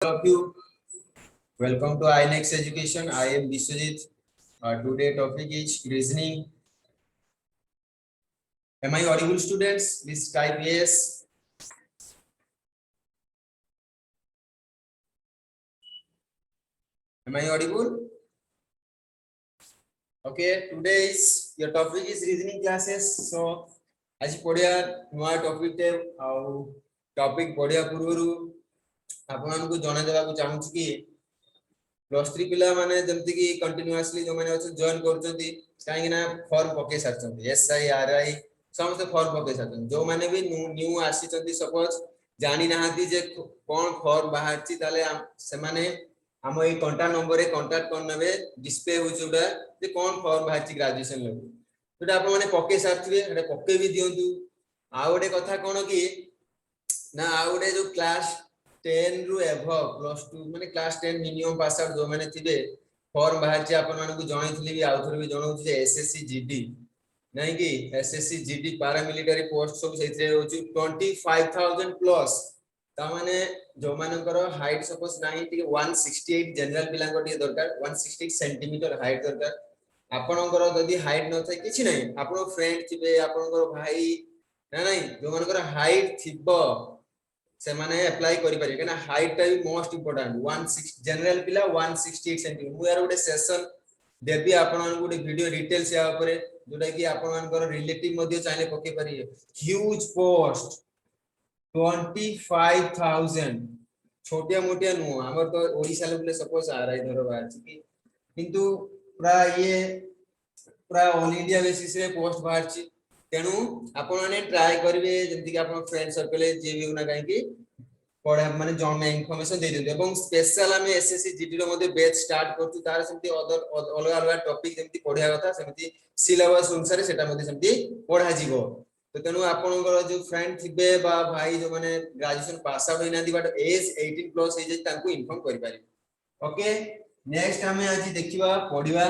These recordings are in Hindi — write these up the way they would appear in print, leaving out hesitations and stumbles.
of you. Welcome to iNext Education. I am Biswajit. Today topic is reasoning. Am I audible, students? Please type yes. Am I audible? Okay. Today's your topic is reasoning classes. So, आज पढ़िया नुआ टॉपिक टे आउ टॉपिक पढ़िया पूर्व आपन को जणा देबा को चाहू छी कि प्लस 3 पिला माने जंती कि कंटीन्यूअसली जो माने अछि जॉइन करचंती काहे ना फॉर्म पके सारचंती एसआई आरआई समस्त फॉर्म पके सारचंती जो माने भी न्यू आसीचंती सपोज जानि नाहंती जे कोन फॉर्म बाहरची ताले से माने हम ए कांटेक्ट नंबर रे कांटेक्ट कर नेबे डिस्प्ले हो जुडा जे कोन फॉर्म बाहरची ग्रेजुएशन लेवल तो आप माने पके सारथिबे एटा पके भी दियंतु आ गोटे कथा कोन कि ना आ गोटे जो क्लास 10 रु एभव प्लस 2 माने क्लास 10 मिनिमम पास आउट जो माने थिबे फॉर्म बाहर जे आपन माने को जणाइथिली भी आउथर भी जणाउछि जे एसएससी जीडी नहीं कि SSC GD para military post सब सेथरे होछि 25000 प्लस ता माने जो मानकर हाइट सपोज नाही टिके 168 जनरल पिला को टिके दरकार 168 सेंटीमीटर हाइट दरकार आपनकर जदी हाइट न थाय किछि नाही आपन फ्रेंड थिबे आपनकर भाई ना नाही जो मानकर हाइट थिबो से माने अप्लाई करि पारे केना हाइट टा भी मोस्ट इंपोर्टेंट 16 जनरल पिला 168 सेंटीमीटर मु यार गोटे सेशन देबी आपन गोटे वीडियो डिटेल से ऊपर जोटा कि आपन मानकर रिलेटिव मध्ये चाहे पके पारिए ह्यूज पोस्ट 25000 छोटिया मोटिया नु हमर तो ओडिसा लेवल सपोज आरआई धरो बात कि किंतु प्राय ऑल इंडिया बेसिस रे पोस्ट बाहरची तेनु आपण माने ट्राई करबे जंती कि आपण फ्रेंड सर्कल जे भी होना काहे कि पढा माने जॉन में इंफॉर्मेशन दे दियो एवं स्पेशल हमें एसएससी जीडी रो मध्ये बैच स्टार्ट करतु तार सेमती अदर अलग अलग टॉपिक जेमती पढिया कथा सेमती सिलेबस अनुसार सेटा मध्ये सेमती पढा जीवो तो तेनु आपनकर जो फ्रेंड थिबे बा भाई जो माने ग्रेजुएशन पास आउट होइना दिबा एज 18 प्लस हे जे तांको इन्फॉर्म करि पारि ओके नेक्स्ट हमें आज देखिबा पढिबा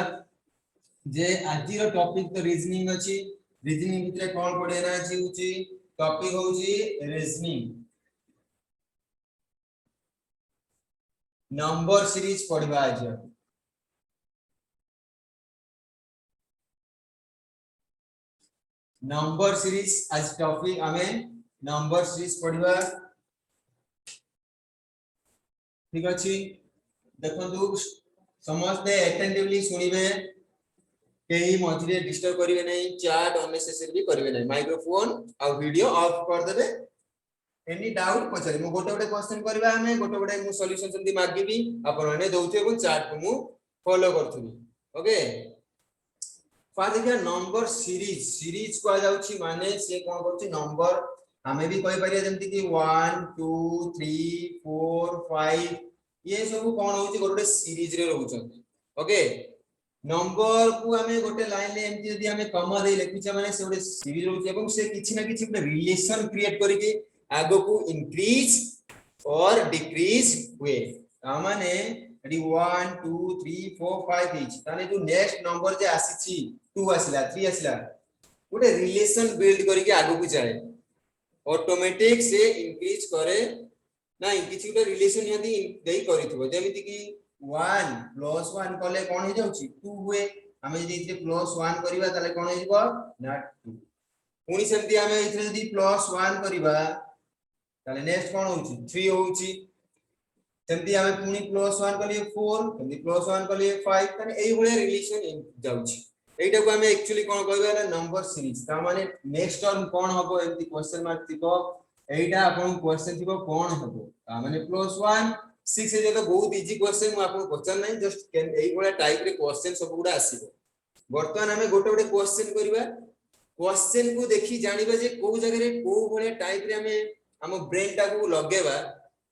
जे आजि रो टॉपिक तो रीजनिंग अछि रीजनिंग भितरे कोन पढेना अछि उची टॉपिक होउची रीजनिंग नंबर सीरीज पढिबा आज नंबर सीरीज आज टॉपिक हमें नंबर सीरीज पढिबा ठीक अछि देखंतु समस्त अटेंटिवली सुनिबे केही मझिरे डिस्टर्ब करिवे नै चैट अननेसेसरी भी करिवे नै माइक्रोफोन आ वीडियो ऑफ कर देबे एनी डाउट पछरे मु गोटे गोटे क्वेश्चन करबा हमें गोटे गोटे मु सॉल्यूशन जल्दी मागिबी आपण माने दउथे को चैट को मु फॉलो करथुबी ओके फा देखिया नंबर सीरीज सीरीज को आ जाउची माने से कोन करची नंबर हमें भी कहि परिया जेमति कि 1 2 3 4 5 ये सब कोन होउची गोटे सीरीज रे रहउचंती ओके नंबर को हमें गोटे लाइन ले एमती यदि हमें कमा दे लिखिछे माने से गोटे सीरीज होउची एवं से किछि ना किछि गोटे रिलेशन क्रिएट करिके आगो को इंक्रीज और डिक्रीज हुए माने यदि 1 2 3 4 5 इच ताने जो नेक्स्ट नंबर जे आसीची 2 आसिला 3 आसिला गोटे रिलेशन बिल्ड करके आगो को जाए ऑटोमेटिक से इंक्रीज करे नाही किछि गोटे रिलेशन यदि देई करिथबो जेमिति कि 1 + 1 कले कोन हे जाउची 2 हुए हमें यदि इथे +1 करिबा ताले कोन हे जिवो ना 2 पुनी सेमति हमें इथे यदि +1 करिबा ताले नेक्स्ट कोन होउची 3 होउची सेमति हमें पुनी +1 कलिए 4 सेमति +1 कलिए 5 तने एई भले रिलेशन जाउची एटा को हमें एक्चुअली कोन कहबा ना नंबर सीरीज ता माने नेक्स्ट टर्म कोन हबो एमति क्वेश्चन मार्क थिबो एटा आपन क्वेश्चन थिबो कोन हबो ता माने +1 6 हे तो बहुत इजी क्वेश्चन मु आपन क्वेश्चन नै जस्ट एई भले टाइप रे क्वेश्चन सब गुडा आसीबो वर्तमान हमें गोटे गोटे क्वेश्चन करबा क्वेश्चन को देखि जानिबा जे को जगह रे को भले टाइप रे हमें हम ब्रेन टा को लगेबा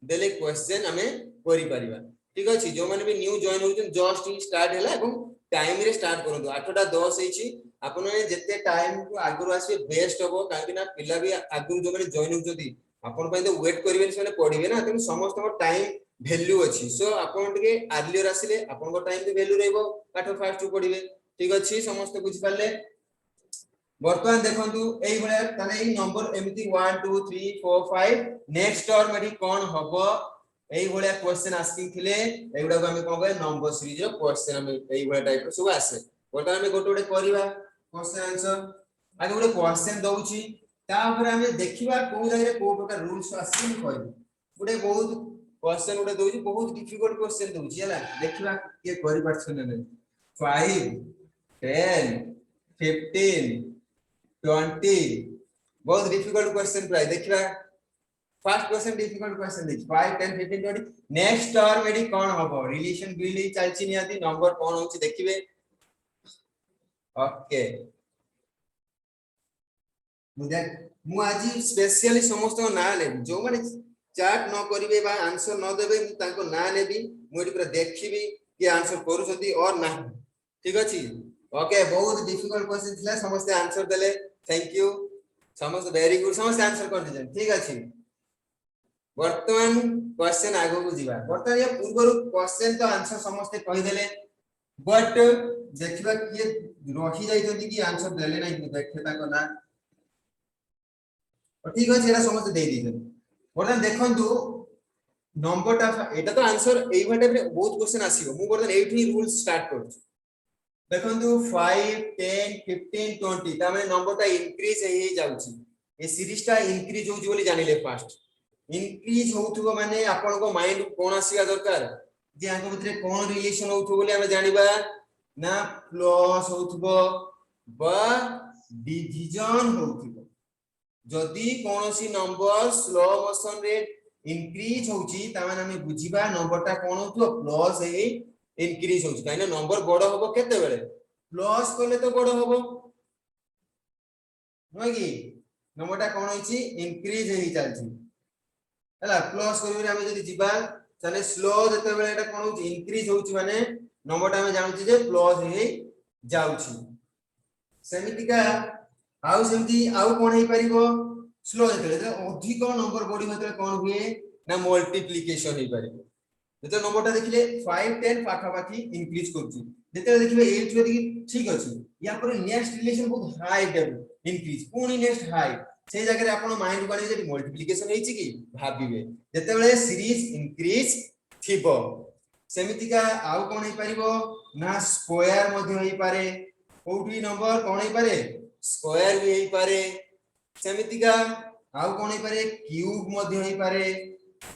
देले क्वेश्चन हमें करि परिबा ठीक अछि जो माने भी न्यू जॉइन होउछन जस्ट स्टार्ट हैला एवं टाइम रे स्टार्ट करंतु 8टा 10 हेछि आपन जते टाइम को आगु आसे बेस्ट होबो काहे ना पिला भी आगु जो माने जॉइन होउछथि आपन पय तो वेट करिबे से माने पढिबे ना तने समस्त को टाइम वैल्यू अछि सो आपन टिके अर्लियर आसिले आपन को टाइम के वैल्यू रहबो पाठ फास्ट टू पढिबे ठीक अछि समस्त बुझि पाले वर्तमान देखंतु एई भले तने एई नंबर एमिति 1 2 3 4 5 नेक्स्ट टर्म एडी कोन हबो एई भलिया क्वेश्चन आस्किंग थिले एगुडा को हम कोन कहै नंबर सीरीज रो क्वेश्चन हम एई भलिया टाइप रो सब आसे वर्तमान हम गोटे गोटे करिवा क्वेश्चन आंसर आगे गोटे क्वेश्चन दउची ता ऊपर हम देखिबा को जगह को प्रकार रूल्स आसी कहै गोटे बहुत क्वेश्चन गोटे दउची बहुत डिफिकल्ट क्वेश्चन दउची हला देखिबा के करि पाछन नै 5 10 15 20 बहुत डिफिकल्ट क्वेश्चन प्राय देखिबा फर्स्ट क्वेश्चन डिफिकल्ट क्वेश्चन देखि 5 10 15 20 नेक्स्ट टर्म एडी कोन हबो रिलेशन बिल्डिंग चलची नियाती नंबर कोन होची देखिबे ओके मुझे मु आज स्पेशली समस्त ना ले जो माने चार्ट न करिवे बा आंसर न देबे मु ताको ना लेबी मु एडी पूरा देखिबी कि आंसर करूछथि और ना ठीक अछि ओके बहुत डिफिकल्ट क्वेश्चन थिला समस्त आंसर देले थैंक यू समस्त वेरी गुड समस्त आंसर कर दिजन ठीक अछि वर्तमान क्वेश्चन आगो को जीवा वर्तमान या पूर्व क्वेश्चन तो आंसर समस्त कहि देले बट देखिबा कि रही जाइतोंती कि आंसर देले नै देखे ताको ना ठीक अछि एरा समस्त दे दिजन वर्तमान देखंतु नंबर टा एटा तो आंसर एई भटे बहुत क्वेश्चन आसीबो मु वर्तमान एठी रूल स्टार्ट करछु देखंतु 5 10 15 20 ता माने नंबर टा इंक्रीज हे जाउची ए सीरीज टा इंक्रीज होउची बोली जानिले फास्ट इंक्रीज होउथबो माने आपन को माइंड कोन आसीबा दरकार जे आंको भितरे कोन रिलेशन होउथबो बोली हम जानिबा ना प्लस होउथबो बा डिवीजन होउथबो जदी कोनोसी नंबर स्लो मोशन रे इंक्रीज होउची ता माने हम बुझिबा नंबर टा कोन होउथबो प्लस हे इंक्रीज होउची काइना नंबर बडो होबो केते बेले प्लस करले तो बडो होबो नोगी नंबर टा कोन होइची इंक्रीज हे चलची हला प्लस करिवे हम जदी जिबा तने स्लो जते बेले एटा कोन होउची इंक्रीज होउची माने नंबर टा हम जानूची जे प्लस हे जाउची सेमितिका आउ सेमती आउ कोन हे परिबो स्लो जते अधिक नंबर बडी होतले कोन हुए ना मल्टीप्लिकेशन हे परिबो जते नंबर टा देखिले 5 10 पाखा पाखी इंक्रीज करची जते देखिबे 8 जदी ठीक अछि या पर नेक्स्ट रिलेशन बहुत हाई डेव इंक्रीज कोनी नेक्स्ट हाई से जगह रे आपण माइंड को जे मल्टीप्लिकेशन हेछि कि भाबिबे जते बेले सीरीज इंक्रीज थिबो सेमितिका आउ कोन हे परिबो ना स्क्वायर मध्ये हे पारे कोठी नंबर कोन हे पारे स्क्वायर भी हे पारे सेमितिका आउ कोन हे पारे क्यूब मध्ये हे पारे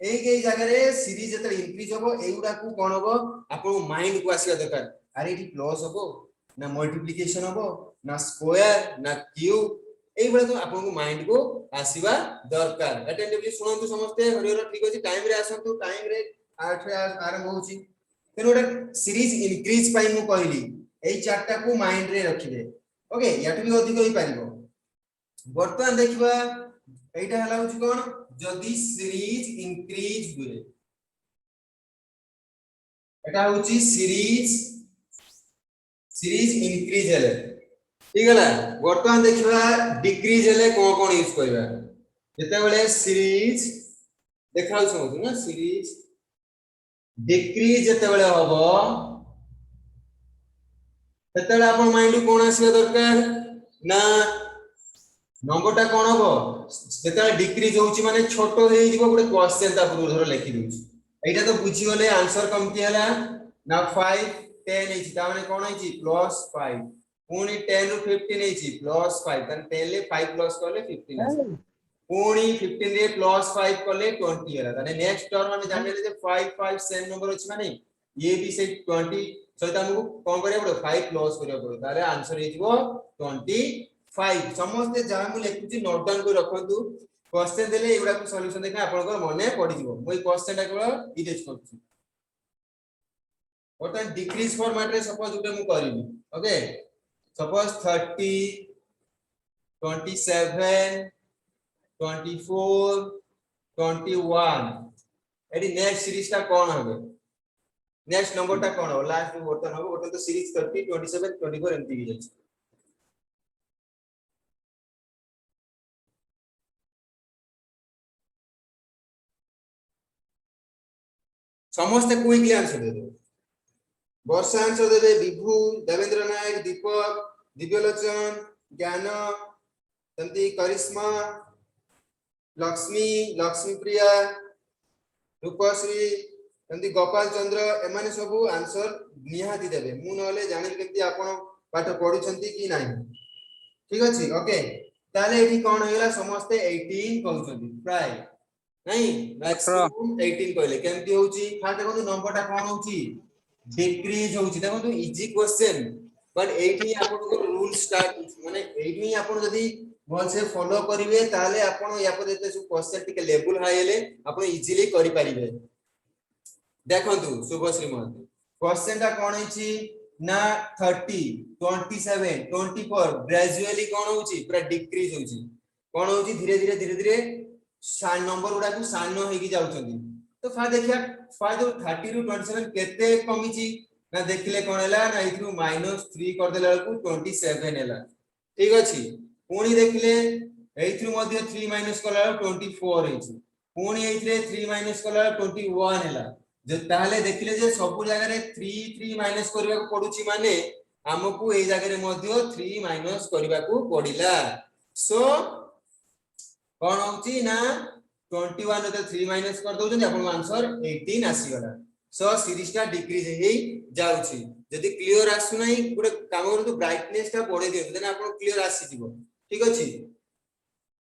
एई जगह रे सीरीज जते इंक्रीज होबो एउडा को कोन होबो आपण माइंड को आसीया दरकार अरे इटी प्लस होबो ना मल्टीप्लिकेशन होबो ना स्क्वायर ना क्यूब एई बळे तो आपन को माइंड को आसीबा दरकार अटेंटिवली सुनंतु समस्त हरियर ठीक अछि टाइम रे आसंतु टाइम रे 8 रे आरंभ होछि तेनोडा सीरीज इंक्रीज पाई मु कहली एई चारटा को माइंड रे रखिबे ओके याटु भी अधिक होई पारिबो वर्तमान देखिबा एइटा हला होछि कोन जदी सीरीज इंक्रीज हुए एटा होछि सीरीज इंक्रीज हेले ठीक है वर्तमान देखिबा डिक्रीज हेले कोन कोन यूज करबा जते बेले सीरीज देखाउ समझ ना सीरीज डिक्रीज जते बेले होबो तते बेले आपन माइंड कोन आसीबा दरकार ना नंबर टा कोन होबो जते डिक्रीज होउची माने छोटो हे जिवो गुडे क्वेश्चन ता पूरा धर लिखि दोउची एटा तो बुझी गले आंसर कमती हला ना 5 10 हेची ता माने कोन हेची प्लस 5 पुनी 10 रु 15 हेची प्लस 5 तन 10 ले 5 प्लस करले 15 हेची पुनी 15 रे प्लस 5 करले 20 हला तने नेक्स्ट टर्म हम जानिले जे 5 5 सेम नंबर अछि माने ये भी से 20 सहित हमको कोन करिया पड़ो 5 प्लस करिया पड़ो ताले आंसर हेजिवो 25 समस्त जहा मु लिखुची नोट डाउन कर रखंतु क्वेश्चन देले एगुडा को सॉल्यूशन देखा आपनकर मने पड़ी जीवो मोई क्वेश्चन टा केवल इरेज करछु ओतन डिक्रीज फॉर्मेट रे सपोज उटे मु करिवि ओके सपोज 30 27 24 21 एडी नेक्स्ट सीरीज टा कोन होबे नेक्स्ट नंबर टा कोन हो लास्ट वर्तन हो वर्तन तो सीरीज 30 27 24 एमती ही अछि समस्त क्विकली आंसर दे दो वर्षा आंसर देबे विभू देवेंद्र नायक दीपक दिव्यलोचन ज्ञान तंती करिश्मा लक्ष्मी लक्ष्मी प्रिया रूपश्री एमती गोपाल चंद्र एमाने सब आंसर निहाती देबे मु नले जानि केमती आपण पाठ पढुछंती कि नाही ठीक अछि ओके ताले एठी कोन हेला समस्त 18 कहउछंती प्राय नहीं मैक्सिमम 18 कहले केमती होउची फास्ट देखो नंबर टा कोन होउची डिक्रीज होउची देखो इजी क्वेश्चन बट एठी आपण को रूल स्टार्ट माने एठी आपण जदी भल से फॉलो करिवे ताले आपण या पर जते सब क्वेश्चन टिके लेवल हाई हेले आपण इजीली करि परिबे देखंतु शुभश्री महंती क्वेश्चन टा कोन हिची ना 30 27 24 ग्रेजुअली कोन होउची पूरा डिक्रीज होउची कोन होउची धीरे धीरे सान नंबर गुडा को सानो हेगी जाउछंती तो फा देखिया फा जो 30 रु 27 केते कमीची ना देखिले कोन हैला ना इथु -3 कर देला को 27 हैला ठीक अछि पुणी देखिले एथु मध्ये 3 माइनस कला 24 हेची पुणी एथरे 3 माइनस कला 21 हैला जे ताले देखिले जे सब जगह रे 3 माइनस करबा को पडुची माने हमकु ए जगह रे मध्ये 3 माइनस करबा को पडिला सो कोन होची ना 21 रे 3 माइनस कर दउछन अपन आंसर 18 आसी गला सो सीरीज टा डिक्रीज हेई जाउची जदी क्लियर आसु नाही गुडे काम करतु ब्राइटनेस टा बढ़े दियो देन अपन क्लियर आसी जिवो ठीक अछि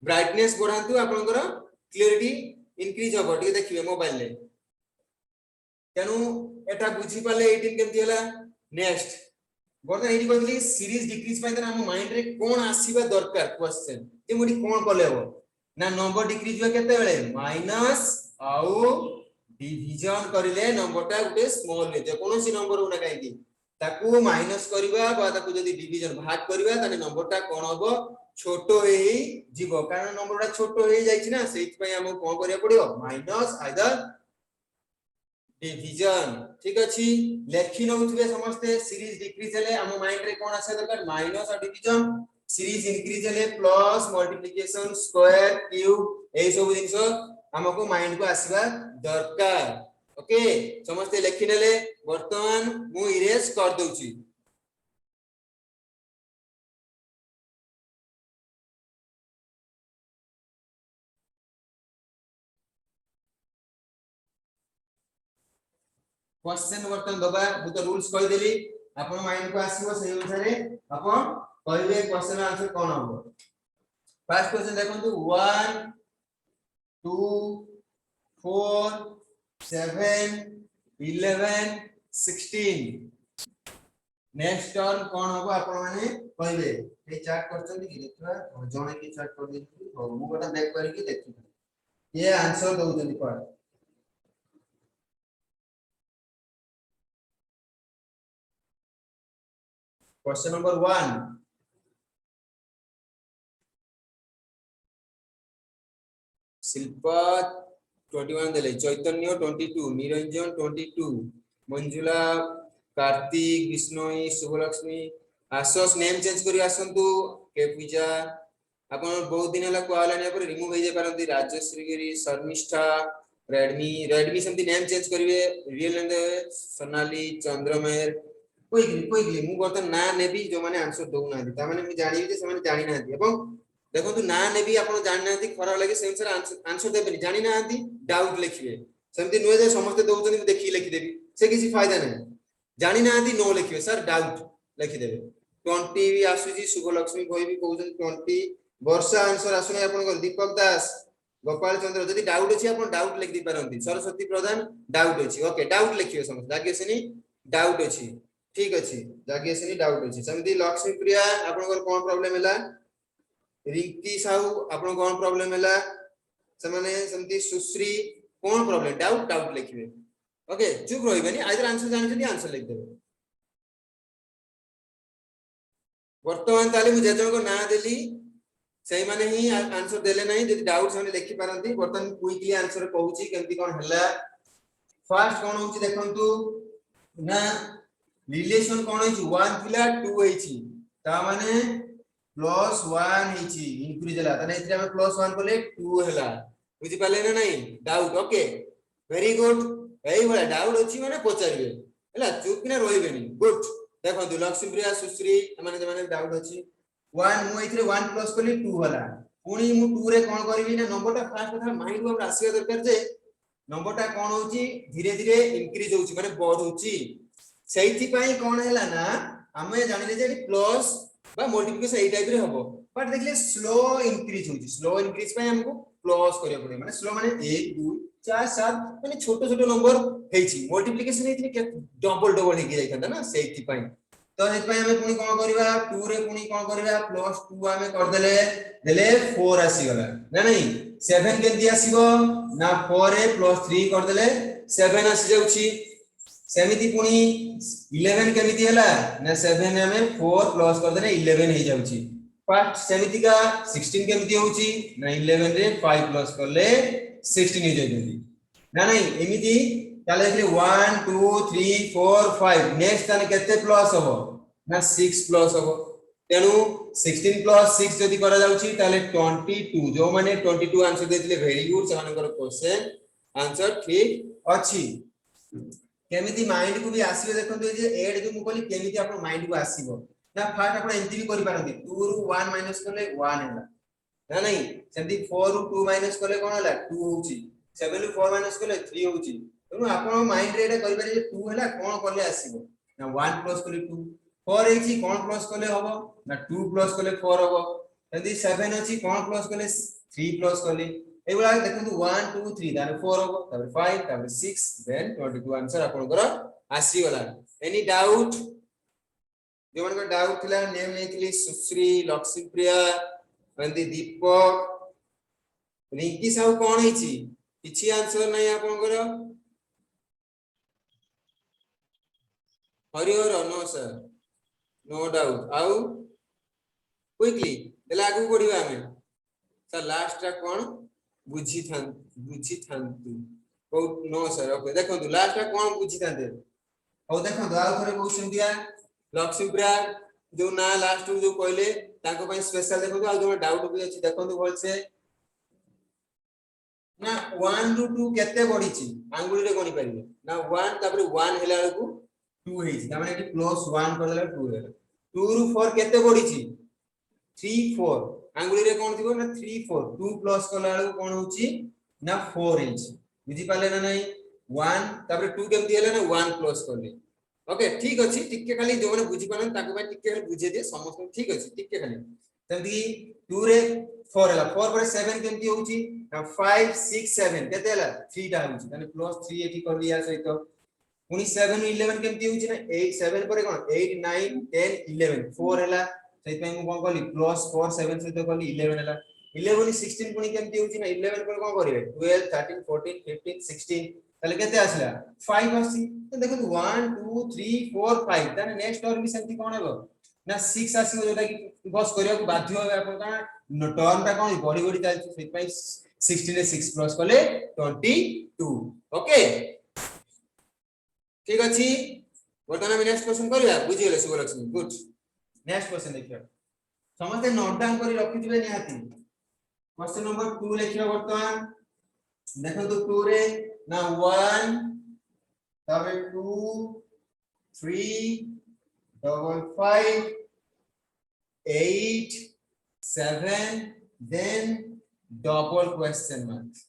ब्राइटनेस बढ़ांतु आपनकर क्लियरिटी इंक्रीज हो ठीक देखिबे मोबाइल ले तेनु एटा बुझी पाले 18 केमती हला नेक्स्ट बर्तन एठी कहली सीरीज डिक्रीज पाइन हम माइंड रे कोन आसीबा दरकार क्वेश्चन जे मोडी कोन कले हो ना नंबर डिक्रीज हुए केते बेले माइनस आउ डिवीजन करिले नंबर टा गुटे स्मॉल ले जे कोनोसी नंबर होना काई की ताकू माइनस करबा बा ताकू जदी डिवीजन भाग करबा ताने नंबर टा कोन होबो छोटो हेई जीवो कारण नंबर टा छोटो हेई जाईछि ना सेति पई हम कोन करिया पड़ियो माइनस आइदर डिवीजन ठीक अछि लेखि नउथबे समस्ते सीरीज डिक्रीज हेले हम माइंड रे कोन आसे दरकार माइनस और डिवीजन सीरीज इंक्रीज हेले प्लस मल्टीप्लिकेशन स्क्वायर क्यूब एई सब जिंस हमको माइंड को आसीबा दरकार ओके समस्ते लेखि नेले वर्तमान मु इरेज कर दउची क्वेश्चन वर्तन दबा मु तो रूल्स कहि देली अपन माइंड को आसीबो सही अनुसार अपन कहिबे क्वेश्चन आंसर कोन होबो फर्स्ट क्वेश्चन देखंतु 1 2 4 7 11 16 नेक्स्ट टर्न कोन होबो अपन माने कहिबे ए चार्ट करछन कि देखबा जणे की चार्ट कर देली मु गोटा बैक करी कि देखि ये आंसर दउजनी पर क्वेश्चन नंबर 1 शिल्पा 21 देले चैतन्य 22 निरंजन 22 मंजुला कार्तिक विष्णुई शुभलक्ष्मी आसस नेम चेंज करी आसंतु के पूजा अपन बहुत दिन हला कोआलाने पर रिमूव हो जाय परंती राजश्री गिरी शर्मिष्ठा रेडमी समथि नेम चेंज करिवे रियल नेम सोनाली चंद्रमेर कोइगली मु बर्तन ना नेबी जो माने आंसर दउ ना ता माने मु जानि जे से माने जानि ना एवं देखंतु ना नेबी आपण जानि ना खरा लागि सेंसर आंसर देबेनी जानि ना डाउट लिखिबे समथि नुए जे समस्त दउचनी देखि लिखि देबी से किसी फायदा नै जानि ना नो लिखिबे सर डाउट लिखि देबे 20 भी आसुजी शुभलक्ष्मी कोइ भी कहउछन 20 वर्षा आंसर आसुने आपण दीपक दास गोपाल चंद्र जदी डाउट अछि आपण डाउट लिख दी परंती सरस्वती प्रधान डाउट अछि ओके डाउट लिखिबे समस्त जागेसनी डाउट अछि ठीक अछि जागेसनी डाउट अछि समथि लक्ष्मी प्रिया आपण कोन प्रॉब्लम हैला रिंकी साहू आपण कोन प्रॉब्लम हैला समाने समथि सुश्री कोन प्रॉब्लम डाउट लिखिबे ओके चुप रहिबेनी आइदर आंसर जानि जदी आंसर लिख देबे वर्तमान ताले मु जेजन को ना देली सही माने ही आंसर देले नहीं जदी डाउट सने लिखि पारंती वर्तमान क्विकली आंसर कहूची केमती कोन हला फर्स्ट कोन होची देखंतु ना रिलेशन कोन होची 1 थिला 2 होईची ता माने +1 होईची इंक्रीज हला तने इतरे हम +1 बोले 2 हला बुझी पाले ना नहीं डाउट ओके वेरी गुड एई वाला डाउट होची माने पचारिबे हला चुप किना रोइबेनी गुड देखंतु लक्ष्मी प्रिया सुश्री माने डाउट होची 1 मु इथरे 1 प्लस करली 2 हला पुनी मु 2 रे कोन करबी ना नंबर टा फास्ट कथा माइंड को हम आसीबा दरकार जे नंबरटा कोन होची धीरे धीरे इंक्रीज होची माने बढ़ुची सेहिति पई कोन हैला ना हमें जानिले जे प्लस बा मल्टीप्लिकेशन एई टाइप रे हबो बट देखले स्लो इंक्रीज होची स्लो इंक्रीज पई हमको प्लस करिया पड़े माने स्लो माने 1 2 4 7 माने छोटो छोटो नंबर हेची मल्टीप्लिकेशन हेती के डबल डबल हे जाइथांदा ना सेहिति पई तो हेति पई हमें पुनी कोन करबा 2 रे पुनी कोन करबा प्लस 2 हमें कर देले देले 4 आसी गला ना नहीं 7 केंती आसीबो ना 4 रे प्लस 3 कर देले 7 आसी जाउची सेमिति पुनी 11 केमिति हला ना 7 रे हमें 4 प्लस कर देले 11 हे जाउची फर्स्ट सेमिति का 16 केमिति होउची ना 11 रे 5 प्लस करले 16 हे जाउची ना नहीं एमिति ताले देखले 1 2 3 4 5 नेक्स्ट ताने केते प्लस हबो ना 6 प्लस हबो तेनु 16 प्लस 6 जदी करा जाउची ताले 22 जो माने 22 आंसर देथिले वेरी गुड सेमानकर क्वेश्चन आंसर ठीक अछि केमिति माइंड को भी आसीबे देखंतु जे एड जो मु कहली केमिति आपन माइंड को आसीबो ना फास्ट आपन एंट्री भी करि पारंती 2 रु 1 माइनस करले 1 हैला ना नहीं सेमति 4 रु 2 माइनस करले कोन हैला 2 होउची 7 रु 4 माइनस करले 3 होउची तेनु आपन माइंड रे एटा करि पारे जे 2 हैला कोन करले आसीबो ना 1 प्लस करले 2 4 हेची कोन प्लस करले हबो ना 2 प्लस करले 4 हबो यदि 7 अछि कोन प्लस करले 3 प्लस करले एबला देखंतु 1 2 3 तारे 4 हबो तारे 5 तारे 6 देन 22 आंसर आपनकर आसी गला एनी डाउट जो मन को डाउट थिला नेम नेथिली सुश्री लक्ष्मीप्रिया बंदी दीपक रिंकी साहू कोन हेची किछि आंसर नै आपनकर हरिहर नो सर नो डाउट आउ क्विकली देला आगु बढ़िबा हमें सर लास्ट रा कोन बुझी थांतु को नो सर ओके देखंतु लास्ट रा कोन बुझी थांते हो देखंतु आउ थरे क्वेश्चन दिया लक्ष्मीप्रिया जो ना लास्ट जो कहले ताको पई स्पेशल देखंतु आउ जो डाउट भी अछि देखंतु बोल से ना 1 रु 2 केते बढ़ीची आंगुली रे गणी परिबे ना 1 तापर 1 हेला को 2 हेची त माने एटी प्लस 1 कर देला 2 हेला 2 रु 4 केते बढ़ीची 3 4 आंगुली रे कोन थिबो ना 3 4 2 प्लस कला बेलू कोन होची ना 4 हेची बुझी पाले ना नहीं 1 तापर 2 केमती हेला ना 1 प्लस करले ओके ठीक अछि टिके खाली जो माने बुझी पालन ताको भाई टिके खाली बुझे दे समस्त ठीक अछि टिके खाली तंदी 2 रे 4 हेला 4 पर 7 केमती होची ना 5 6 7 केते हेला 3 टा होची माने प्लस 3 एठी कर लिया सहित पुनी 7 11 केमती होची ना 8 7 पर कोन 8 9 10 11 4 हेला सही पे मु कोन कहली प्लस 4 7 सहित कहली 11 हेला 11 16 पुनी केमती होची ना 11 पर कोन करिवे 12 13 14 15 16 ताले केते आसला 5 आसी तो देखो 1 2 3 4 5 ताने नेक्स्ट और भी सेमती कोन हेबो ना 6 आसी जोटा कि बस करिया को बाध्य होबे आपन का टर्न ता कोन बड़ी बड़ी चलछि सेहि पई 16 रे 6 प्लस करले 22 ओके ठीक अछि वर्तमान हम नेक्स्ट क्वेश्चन करिया बुझि गेले सुबलक्ष्मी गुड नेक्स्ट क्वेश्चन देखियो समस्त नोट डाउन करी रखि दिबे निहाती क्वेश्चन नंबर 2 लिखियो वर्तमान देखो तो 2 रे ना 1 तबे 2 3 double 5 8 7 then double question mark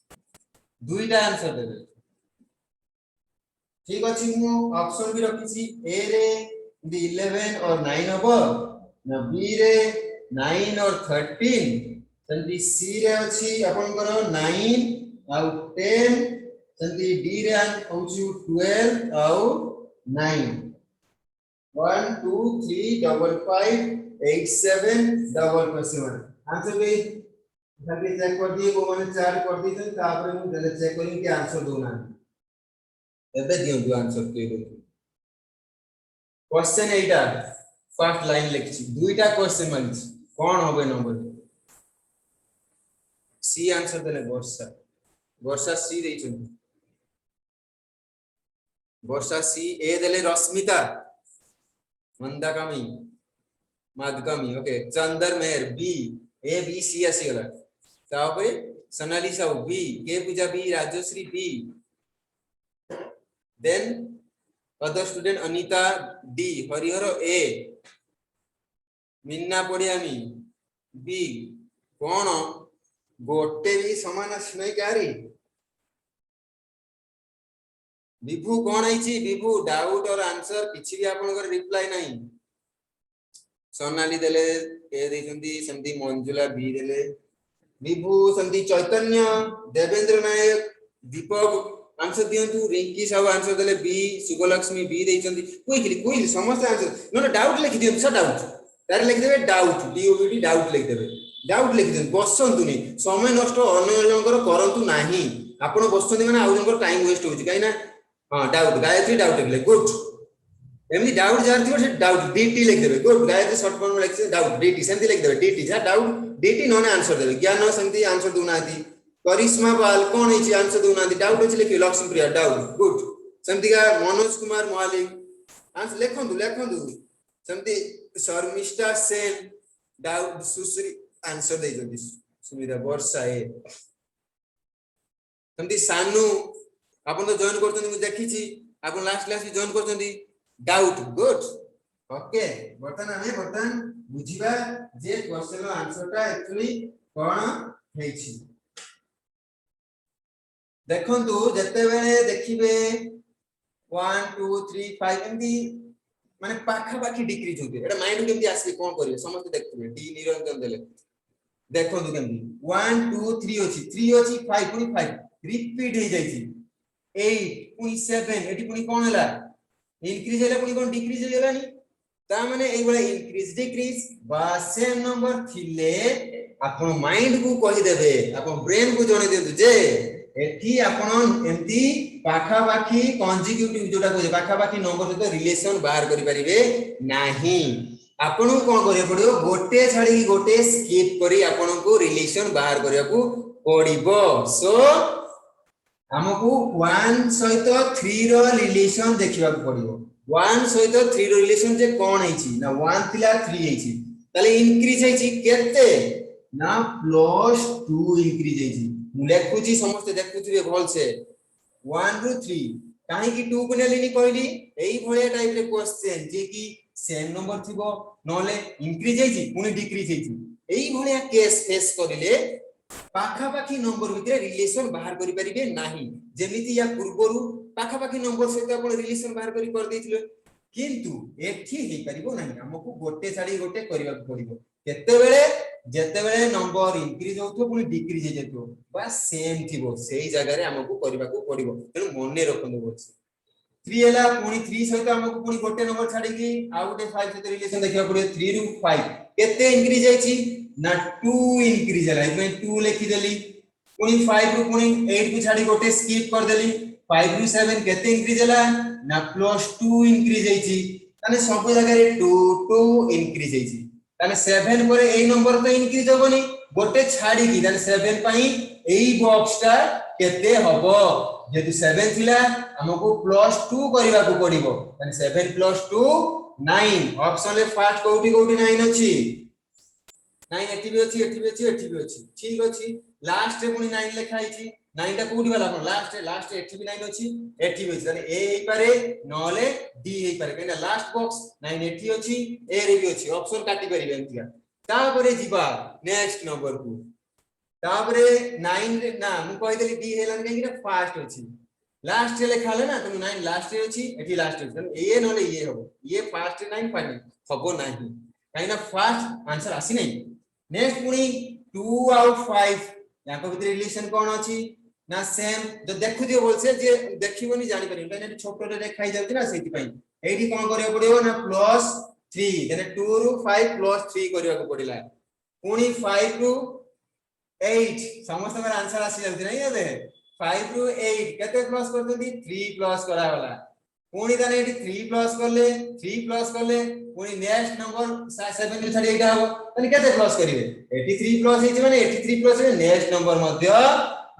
दुईटा आंसर देबे ठीक अछि मु ऑप्शन भी रखी छी ए रे 11 और 9 हबो ना बी रे 9 और 13 तंदी सी रे अछि अपन करो 9 आउ 10 तंदी डी रे होछु 12 आउ 9 1 2 3 double 5 8 7 double question आंसर भी खाली चेक कर दिए को माने 4 कर दी तो तापर मु देले चेक करी कि आंसर दोना एबे दियो आंसर के क्वेश्चन एटा फर्स्ट लाइन लिखछि दुईटा क्वेश्चन मानछि कोन होबे नंबर सी आंसर देले वर्षा वर्षा सी देइछन वर्षा सी ए देले Rashmita Mandakami Madkami okay Chandar Mehar B A B C आसी गला तापरे सोनाली साहू बी के Puja B Rajashree B then other student Anita D Harihar A Minna Padiami B कोन गोटे भी समान आसी नै कारी विभू कौन आइछि विभू डाउट और आंसर किछि भी आपनकर रिप्लाई नहीं सोनाली देले ए देइछंती सेमती मंजुला बी देले विभू सेमती चैतन्य देवेंद्र नायक दीपक आंसर दियंतु रिंकी सब आंसर देले बी शुभलक्ष्मी बी देइछंती कोई समस्त आंसर नो डाउट लिखि दियंतु सर डाउट तार लिखि देबे डाउट डीओबी डाउट लिखि देबे डाउट लिखि दियंतु बसंतुनी समय नष्ट अन्य जनकर करंतु नाही आपण बसंती माने आउ जनकर टाइम वेस्ट होउची काइना हां डाउट गायत्री डाउट लिखले गुड एमनी डाउट जार थियो से डाउट डीटी लिख देबे गुड गायत्री शॉर्ट फॉर्म में लिख डाउट डीटी सेमती लिख देबे डीटी जा डाउट डीटी नने आंसर देबे ज्ञान सेमती आंसर दुनाती करिश्मा बाल कोन हिची आंसर दुनाती डाउट अछि लिखि लक्ष्मी प्रिया डाउट गुड सेमती का मनोज कुमार मालिक आंसर लेखंदु सेमती शर्मिष्ठा सेन डाउट सुश्री आंसर दे जल्दी सुमिरा वर्षा ए सेमती सानू आपण तो जॉइन करतनी मु देखिछि आपण लास्ट क्लास भी जॉइन करतनी डाउट गुड ओके बर्तन बुझिबा जे क्वेश्चन रो आंसर टा एक्चुअली कोन हेछि देखंतु जते बेले देखिबे 1 2 3 5 एमदी माने पाखा पाखी डिक्रीज होते एटा माइंड केमती आसी कोन करिवे समस्त देखिबे डी निरंजन देले देखंतु केमती 1 2 3 अछि 5 पुनी 5 रिपीट हे जाइछि 8 पुनी 7 एटी पुनी कोन हला इंक्रीज होला पुनी कोन डिक्रीज हेलानी ता माने एई बळे इंक्रीज डिक्रीज बा सेम नंबर थिले आपण माइंड को कहि देबे आपण ब्रेन को जणे देबे जे एठी आपण एमती पाखा पाखी कॉन्जिक्यूटिव जोटा को पाखा पाखी नंबर सहित रिलेशन बाहर करि परिबे नाही आपण कोन करिया पड़ियो गोटे छाडी गोटे स्किप करी आपण को रिलेशन बाहर करिया को पड़िबो सो हमकु 1 सहित 3 रो रिलेशन देखिबा पड़िबो 1 सहित 3 रो रिलेशन जे कोन हेछि ना 1 थिला 3 हेछि ताले इंक्रीज हेछि केते ना +2 इंक्रीज हेछि मु लेखुची समस्त देखुथिबे भल से 1 रो 3 काहे की 2 को नेलिनी कहली एई भलिया टाइप रे क्वेश्चन जे की सेम नंबर थिबो नले इंक्रीज हेछि पुनी डिक्रीज हेछि एई भलिया केस फेस करिले पाखा पाखी नंबर भितरे रिलेशन बाहर करि परिबे नाही जेमिति या पूर्वरु पाखा पाखी नंबर सहित आपण रिलेशन बाहर करि कर दैथिले किंतु एठी हे परिबो नाही हमकु गोटे छाडी गोटे करिबा पड़िबो केते बेले जेते बेले नंबर इंक्रीज होतो पुनी डिक्रीज हे जेतो बा सेम थिबो सेही जगह रे हमकु करिबा को पड़िबो तेनु मने रखंदो बोछि 3 एला पुनी 3 सहित हमकु पुनी गोटे नंबर छाडी की आ गोटे 5 सहित रिलेशन देखिबा पड़िबो 3 रु 5 केते इंक्रीज हेछि ना 2 इंक्रीज हला इमे 2 लिखि देली पुनी 5 रु पुनी 8 को छाडी गोटे स्किप कर देली 5 रु 7 केते इंक्रीज हला ना +2 इंक्रीज हेछि ताने सब जगह रे 2 2 इंक्रीज हेछि ताने 7 पर एई नंबर तो इंक्रीज होबनी गोटे छाडी की ताने 7 पई एई बॉक्सटा केते हबो जेतु 7 थिला हमकु +2 करिबा को पड़िबो ताने 7 + 2 9 ऑप्शन ले फास्ट कोठी 9 अछि 9 एठी भी अछि ठीक अछि लास्ट रे पुनी 9 लिखा आइछि 9 टा कोठी वाला अपन लास्ट एठी भी 9 अछि एठी भी अछि ताने ए हेई पारे नले डी हेई पारे केना लास्ट बॉक्स 9 एठी अछि ए रे भी अछि ऑप्शन काटी परिबे एंतिया तापरे जिबा नेक्स्ट नंबर को तापरे 9 रे ना मु कहि देली डी हेलन काहे कि फास्ट अछि लास्ट रे लिखा ले ना तुम 9 लास्ट रे अछि एठी लास्ट अछि ताने ए नले ये हबो ये फास्ट 9 पानी हबो नाही काहे ना फास्ट आंसर आसी नै नेक्स्ट पुनी 2 आउट 5 याको भीतर रिलेशन कोन अछि ना सेम जो देखु दियो बोलसे जे देखिबोनी जानि परिबो काहे छोटो रे देखाई जाउती ना सेति पई एठी कोन करियो पड़ियो ना +3 देने 2 रु 5 +3 करिया को पड़िला पुनी 5 रु 8 समस्त का आंसर आसी जाउती नै एबे 5 रु 8 केते प्लस करतोती 3 प्लस करा वाला पुनी तने एठी 3 प्लस करले पुनी नेक्स्ट नंबर 7 रे छाडी एटा हो तने केते प्लस करिवे एठी 3 प्लस हेछि माने एठी 3 प्लस हे नेक्स्ट नंबर मध्य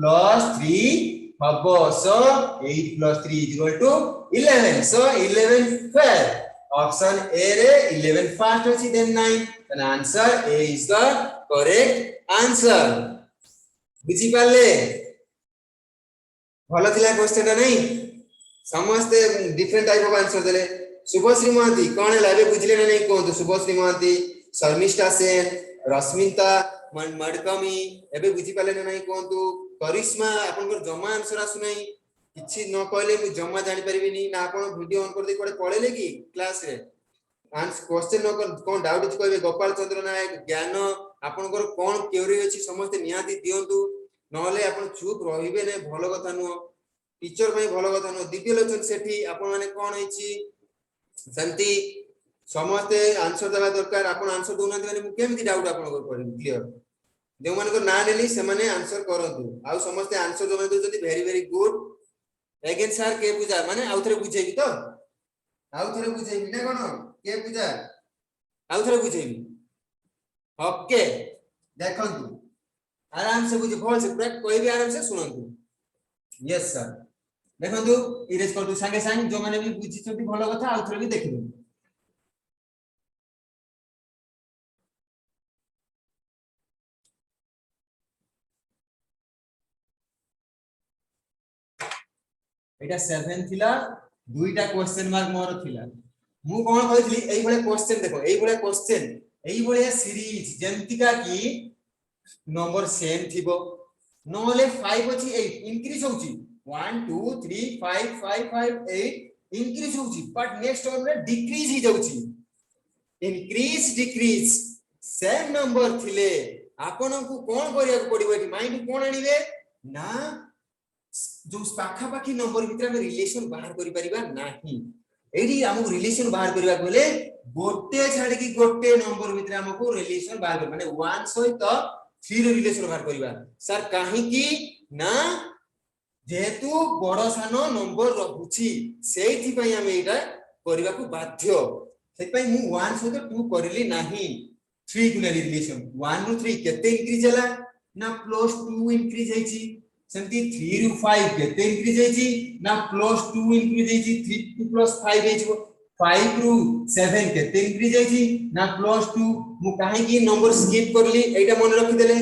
+3 हबो सो 8 + 3 = 11 सो 11 फेल ऑप्शन ए रे 11 फास्ट अछि then 9 then answer A is the correct answer बुझी पाले भलो थिला क्वेश्चन नै समस्त डिफरेंट टाइप ऑफ आंसर देले शुभश्री महांती कोन लाबे बुझले नै कोन शुभश्री महांती शर्मिष्ठा सेन रश्मिता मडकमी एबे बुझी पाले नै कोन करिश्मा आपनकर जमा आंसर आसु नै किछि न कहले मु जम्मा जानि परिबिनी ना आपण वीडियो ऑन कर दे कोडे पळेले कि क्लास रे आंसर क्वेश्चन न कर कोन डाउट अछि कहबे गोपाल चंद्र नायक ज्ञान आपनकर कोन क्वेरी अछि समस्त निहाती दियंतु नहले आपण चुप रहिबे ने भलो कथा नु टीचर भाई भलो कथा नु दिव्य लोचन सेठी आपण माने कोन अछि संति समस्त आंसर देबा दरकार आपण आंसर दोना माने मु केमति डाउट आपण को करिम क्लियर जो मान को ना लेली से माने आंसर करंतु आ समस्त आंसर दोना जति very very good again sir के पूजा माने आउथरे बुझेबी तो आउथरे बुझेबी ना कोन के पूजा आउथरे बुझेबी ओके देखंतु आराम से बुझ भल से पूरा कोई भी आराम से सुनंतु यस सर देखंतु इरेज करतु संगे संग जो माने भी बुझी छथि भलो कथा आउथरे भी देखिबो एटा 7 थिला दुईटा क्वेश्चन मार्क मोर थिला मु कोन कहितली एई भले क्वेश्चन देखो एई भले क्वेश्चन एई भले सीरीज जेंतिका की नंबर सेम थिबो नहले 5 अछि 8 इंक्रीज होउची 1 2 3 5 5 5 8 इंक्रीज होउची बट नेक्स्ट वन में डिक्रीज ही जाउची इंक्रीज डिक्रीज सेम नंबर थिले आपन को कोन करिया पड़िबो एटी माइंड कोन आनिबे ना जो पाखा पाखी नंबर भितर हम रिलेशन बाहर करि परिबा नाही एडी हमको रिलेशन बाहर करबा बोले गोटे छाडी की गोटे नंबर भितर हमको रिलेशन बाहर कर माने 1 सहित 3 रो रिलेशन बाहर करबा सर काहे की ना जेहेतु बड़ सानो नंबर रहुची सेहि पई हम एटा करबा को बाध्य सेहि पई मु 1 सहित 2 करली नाही 3 को रिलेशन 1 रो 3 केते इंक्रीज हला ना +2 इंक्रीज हेची सेमती 3 रू 5 केते इंक्रीज हेची ना +2 इंक्रीज हेची 3 + 5 हेची 5 रू 7 केते इंक्रीज हेची ना +2 मु काहे की नंबर स्किप करली एटा मन रखि देले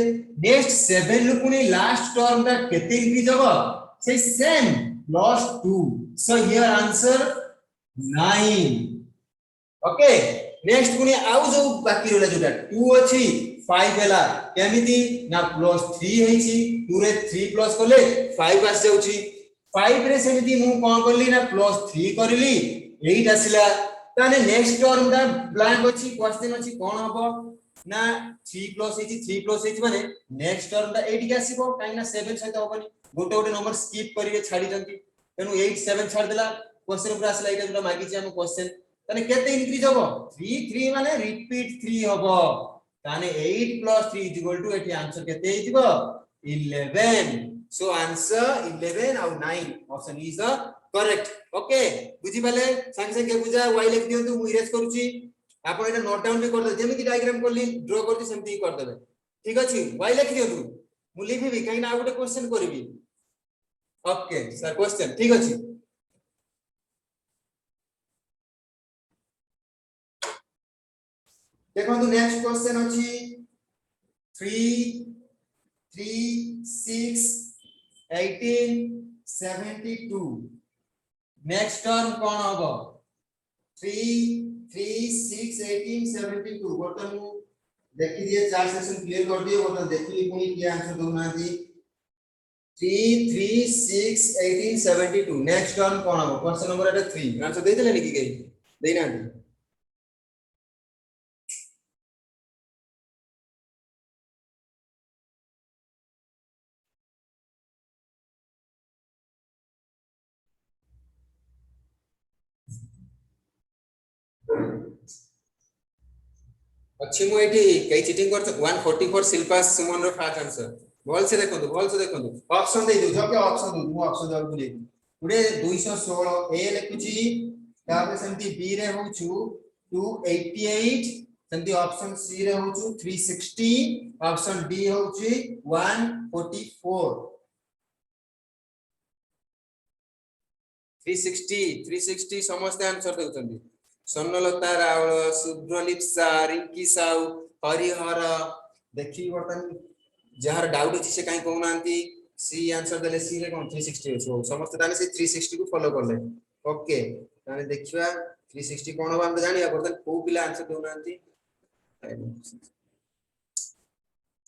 नेक्स्ट 7 रू पुनी लास्ट टर्म दा केते इंक्रीज होबो से same +2 so here answer 9 okay next पुनी आउ जो बाकी रहला जोटा 2 अछि 5 हेला केमिति ना +3 हेची 2 रे 3 प्लस करले 5 आस जाउची 5 रे सेमिति मु कोन करली ना +3 करली 8 आसिला ताने नेक्स्ट टर्म दा ब्लैंक अछि क्वेश्चन अछि कोन हबो ना 3 प्लस हेची 3 प्लस हेची माने नेक्स्ट टर्म दा 8 के आसीबो काई ना 7 सहित होबनी गोटे गोटे नंबर स्किप करिवे छाडी जंती तेनु 8 7 छाड देला क्वेश्चन ऊपर आसला एटा जोटा मागी छी हम क्वेश्चन ताने केते इंक्रीज होबो 3 3 माने रिपीट 3 होबो ताने 8 + 3 = एटी आंसर केते हिजबो 11 so answer 11 और 9 option is the correct okay बुझी पाले संग संग के बुझा y लिख दियंतु मु इरेज करूची आपण एटा नोट डाउन भी कर दे जेमिति डायग्राम करली ड्रा करती सेमति ही कर देबे ठीक अछि y लिख दियंतु मु लिखिबी काई ना आउटे क्वेश्चन करबी ओके सर क्वेश्चन ठीक अछि देखो नेक्स्ट क्वेश्चन अछि 3 3 6 18 72 नेक्स्ट टर्म कोन होबो 3 3 6 18 72 बर्तन मु देखि दिए चार सेक्शन क्लियर कर दिए बर्तन देखली पुनी की आंसर दोना दी 3 3 6 18 72 नेक्स्ट टर्म कोन होबो क्वेश्चन नंबर एटा 3 आंसर दे देले नि की गई देना अच्छी मु एठी कई चीटिंग कर 144 शिल्पा सुमन रो फास्ट आंसर बोल से देखंतु ऑप्शन दे दो जो के ऑप्शन दो मु ऑप्शन दो बोली पुरे 216 ए लिखुची ताबे सेमती बी रे होछु 288 सेमती ऑप्शन सी रे होछु 360 ऑप्शन डी होची 144 360 समस्त आंसर देउछंदी सोनलता रावल सुब्रलिप्सा रिंकी साउ हरिहर देखि बर्तन जहार डाउट अछि से काई कहउनांती सी आंसर देले सी रे कोन 360 अछि समस्त ताने से 360 को फॉलो करले ओके ताने देखिबा 360 कोन हम जानिया बर्तन को पिला आंसर देउनांती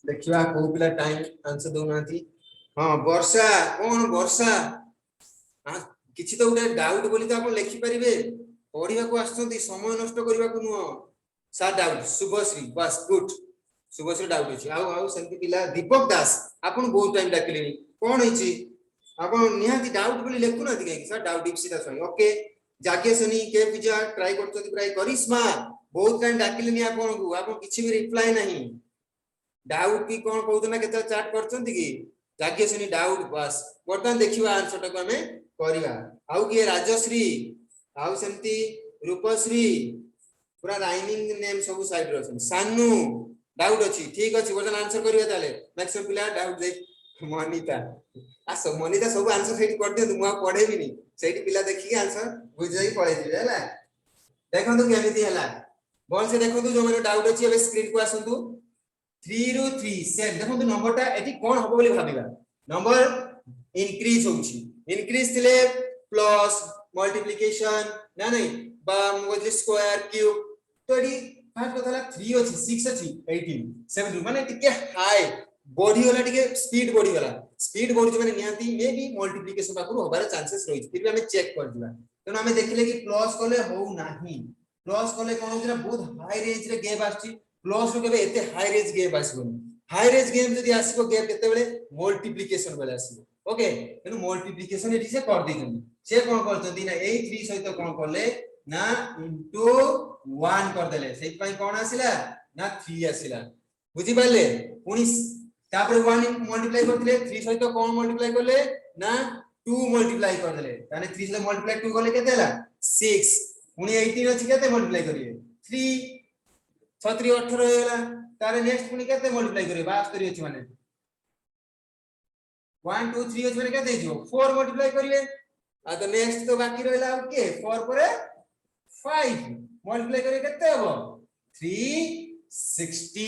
देखिबा को पिला टाइम आंसर देउनांती हां वर्षा कोन वर्षा किछि तो उडे डाउट बोली तो आपण लिखि परिबे पढिबा को आछंती समय नष्ट करबा को नुह सा डाउट शुभश्री बस गुड शुभश्री डाउट अछि आउ सेंति पिला दीपक दास आपण बहुत टाइम डाकिलेनी कोन हिची आपण निहाती डाउट बोली लेखु ना दिगे सर डाउट इप्सिता सही ओके जागेसनी के पूजा ट्राई करछंती प्राय करिश्मा बहुत टाइम डाकिलेनी आपण किछि भी रिप्लाई नहीं डाउट की कोन कहउतना केते चैट करछंती की जागेसनी डाउट बस वर्तमान देखिबा आंसर टाको हमें करिबा आउ के राजश्री आउ सेमती रूपश्री पूरा राइमिंग नेम सब साइड रो सानू डाउट अछि ठीक अछि वर्तमान आंसर करिबा ताले मैक्सिमम पिला डाउट दे मनीता मनीता सब आंसर सेठी कर दियौ मु पढेबी नी सेठी पिला देखि आंसर बुझ जाई पढे दिबे हला देखंतु केमिति हला बोल से देखंतु जो माने डाउट अछि एबे स्क्रीन को आसंतु 3 रो 3 सेम देखंतु नंबर टा एठी कोन हबो बोली भाबिबा नंबर इंक्रीज होउची इंक्रीज थिले प्लस मल्टीप्लिकेशन ना नहीं बा मोजे स्क्वायर क्यूब तो एठी फास्ट कथला 3 अछि 6 अछि 18 7 माने टिके हाई बॉडी वाला टिके स्पीड बॉडी माने निहाती मे भी मल्टीप्लिकेशन पाखरु होबार चांसेस रही फिर भी हमें चेक कर दिबा तनो हमें देखिले कि प्लस कोले हो नाही प्लस कोले कोन होतरा बहुत हाई रेंज रे गैप आछि प्लस रो केबे एते हाई रेंज गैप आसीबो हाई रेंज गैप जदी आसीबो गैप केते बेले मल्टीप्लिकेशन बेले आसीबो ओके तनो मल्टीप्लिकेशन एठी से कर दिजन से कोन करतंती ना ए 3 सहित कोन करले ना इनटू 1 कर देले सेहि पई कोन आसिला ना 3 आसिला बुझी पाले पुनी तापर 1 मल्टीप्लाई करथिले 3 सहित कोन मल्टीप्लाई करले ना 2 मल्टीप्लाई कर देले ताने 3 से मल्टीप्लाई 2 करले केते हला 6 पुनी 18 अछि केते मल्टीप्लाई करिवे 3 6 3 18 होला तारे नेक्स्ट पुनी केते मल्टीप्लाई करिवे 72 अछि माने 1 2 3 अछि माने केते हिजो 4 मल्टीप्लाई करिवे आ तो नेक्स्ट तो बाकी रहला ओके 4 परे 5 मल्टीप्लाई करिवे केते हबो 360